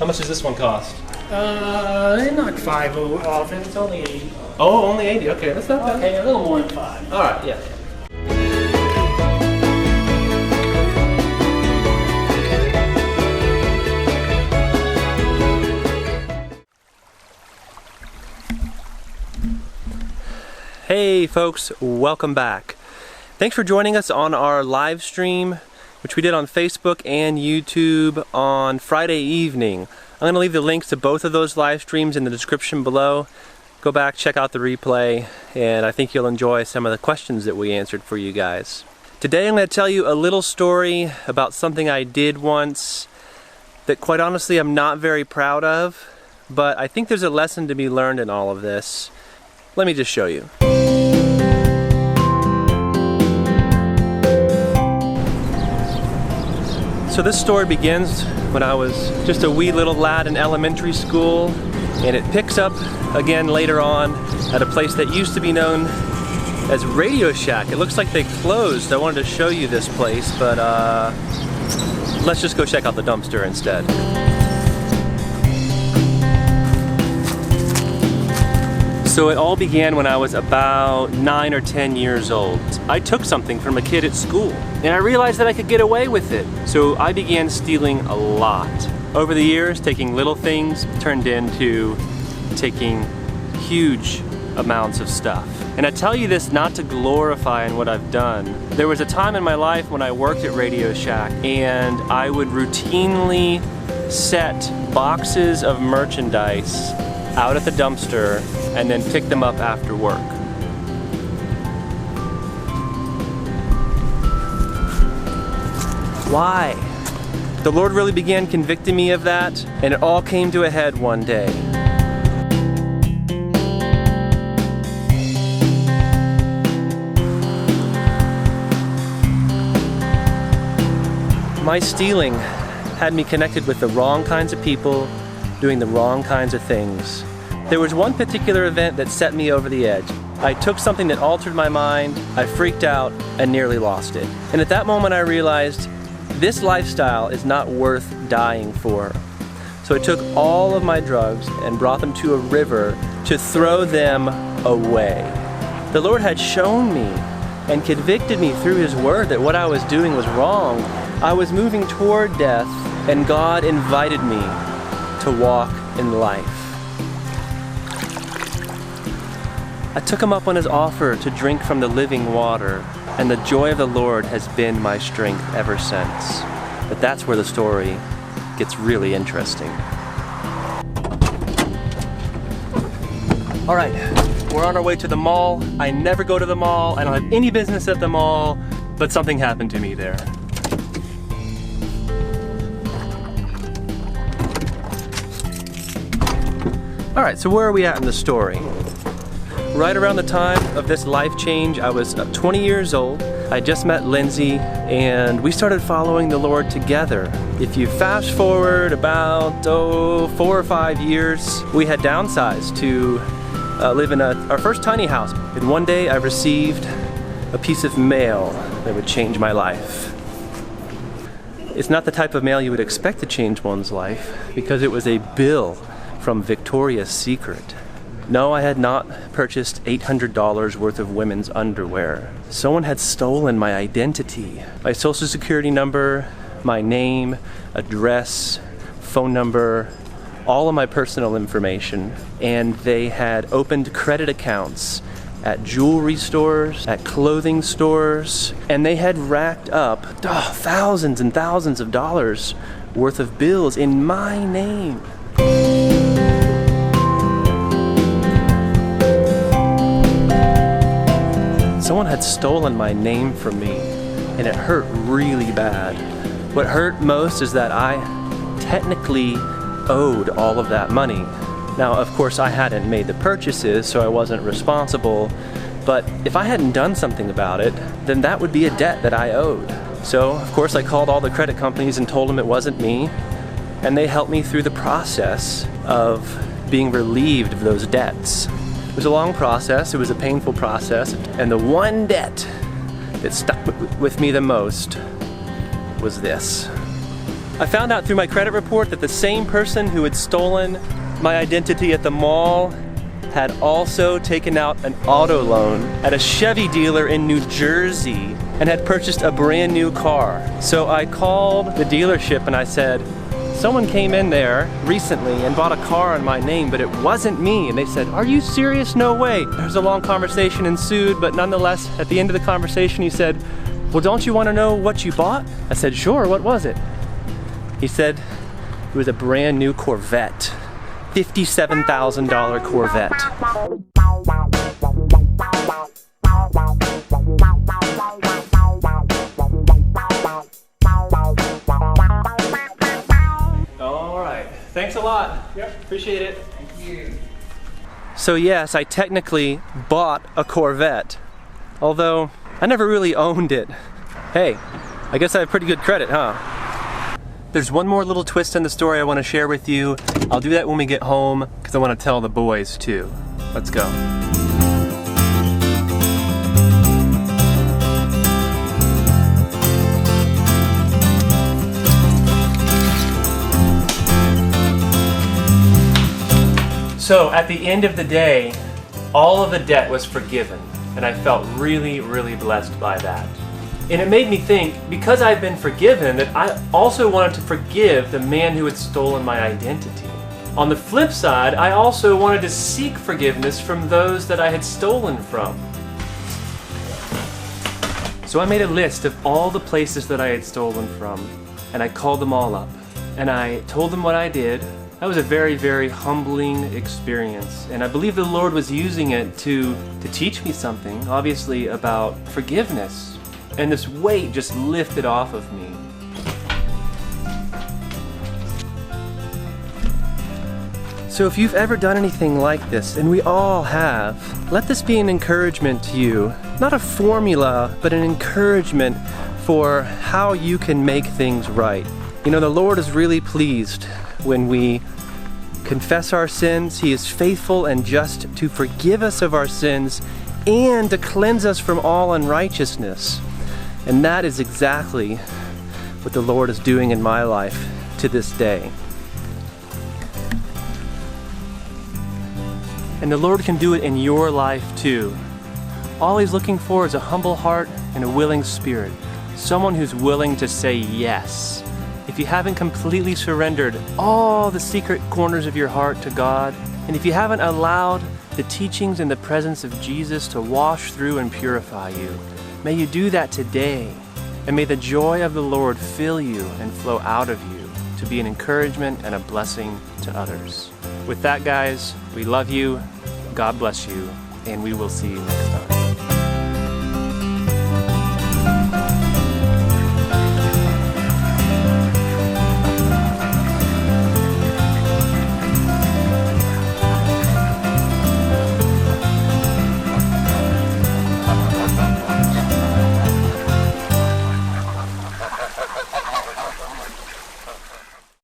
How much does this one cost? They knock 5 off, and it's only 80. Oh, only 80. Okay, that's not bad. Okay, a little more than 5. All right, yeah. Hey folks, welcome back. Thanks for joining us on our live stream, which we did on Facebook and YouTube on Friday evening. I'm going to leave the links to both of those live streams in the description below. Go back, check out the replay, and I think you'll enjoy some of the questions that we answered for you guys. Today I'm going to tell you a little story about something I did once that quite honestly I'm not very proud of, but I think there's a lesson to be learned in all of this. Let me just show you. So this story begins when I was just a wee little lad in elementary school, and it picks up again later on at a place that used to be known as Radio Shack. It looks like they closed. I wanted to show you this place, but let's just go check out the dumpster instead. So it all began when I was about 9 or 10 years old. I took something from a kid at school, and I realized that I could get away with it. So I began stealing a lot. Over the years, taking little things turned into taking huge amounts of stuff. And I tell you this not to glorify in what I've done. There was a time in my life when I worked at Radio Shack, and I would routinely set boxes of merchandise out at the dumpster and then pick them up after work. Why? The Lord really began convicting me of that, and it all came to a head one day. My stealing had me connected with the wrong kinds of people, doing the wrong kinds of things. There was one particular event that set me over the edge. I took something that altered my mind, I freaked out, and nearly lost it. And at that moment I realized this lifestyle is not worth dying for. So I took all of my drugs and brought them to a river to throw them away. The Lord had shown me and convicted me through His Word that what I was doing was wrong. I was moving toward death, and God invited me to walk in life. I took Him up on His offer to drink from the living water, and the joy of the Lord has been my strength ever since. But that's where the story gets really interesting. All right, we're on our way to the mall. I never go to the mall. I don't have any business at the mall, but something happened to me there. All right, so where are we at in the story? Right around the time of this life change, I was 20 years old. I just met Lindsay, and we started following the Lord together. If you fast forward about 4 or 5 years, we had downsized to live in our first tiny house. And one day I received a piece of mail that would change my life. It's not the type of mail you would expect to change one's life, because it was a bill from Victoria's Secret. No, I had not purchased $800 worth of women's underwear. Someone had stolen my identity, my social security number, my name, address, phone number, all of my personal information, and they had opened credit accounts at jewelry stores, at clothing stores, and they had racked up thousands and thousands of dollars worth of bills in my name. Someone had stolen my name from me, and it hurt really bad. What hurt most is that I technically owed all of that money. Now, of course, I hadn't made the purchases, so I wasn't responsible, but if I hadn't done something about it, then that would be a debt that I owed. So, of course, I called all the credit companies and told them it wasn't me, and they helped me through the process of being relieved of those debts. It was a long process, it was a painful process, and the one debt that stuck with me the most was this. I found out through my credit report that the same person who had stolen my identity at the mall had also taken out an auto loan at a Chevy dealer in New Jersey and had purchased a brand new car. So I called the dealership and I said, someone came in there recently and bought a car in my name, but it wasn't me. And they said, are you serious? No way. There's a long conversation ensued, but nonetheless, at the end of the conversation, he said, well, don't you want to know what you bought? I said, sure, what was it? He said, it was a brand new Corvette. $57,000 Corvette. All right, thanks a lot. Yep. Appreciate it. Thank you. So yes, I technically bought a Corvette, although I never really owned it. Hey, I guess I have pretty good credit, huh? There's one more little twist in the story I want to share with you. I'll do that when we get home because I want to tell the boys too. Let's go. So at the end of the day, all of the debt was forgiven, and I felt really, really blessed by that. And it made me think, because I've been forgiven, that I also wanted to forgive the man who had stolen my identity. On the flip side, I also wanted to seek forgiveness from those that I had stolen from. So I made a list of all the places that I had stolen from, and I called them all up. And I told them what I did. That was a very, very humbling experience. And I believe the Lord was using it to teach me something, obviously, about forgiveness. And this weight just lifted off of me. So if you've ever done anything like this, and we all have, let this be an encouragement to you. Not a formula, but an encouragement for how you can make things right. You know, the Lord is really pleased when we confess our sins. He is faithful and just to forgive us of our sins and to cleanse us from all unrighteousness. And that is exactly what the Lord is doing in my life to this day. And the Lord can do it in your life too. All He's looking for is a humble heart and a willing spirit. Someone who's willing to say yes. If you haven't completely surrendered all the secret corners of your heart to God, and if you haven't allowed the teachings and the presence of Jesus to wash through and purify you, may you do that today, and may the joy of the Lord fill you and flow out of you to be an encouragement and a blessing to others. With that, guys, we love you, God bless you, and we will see you next time.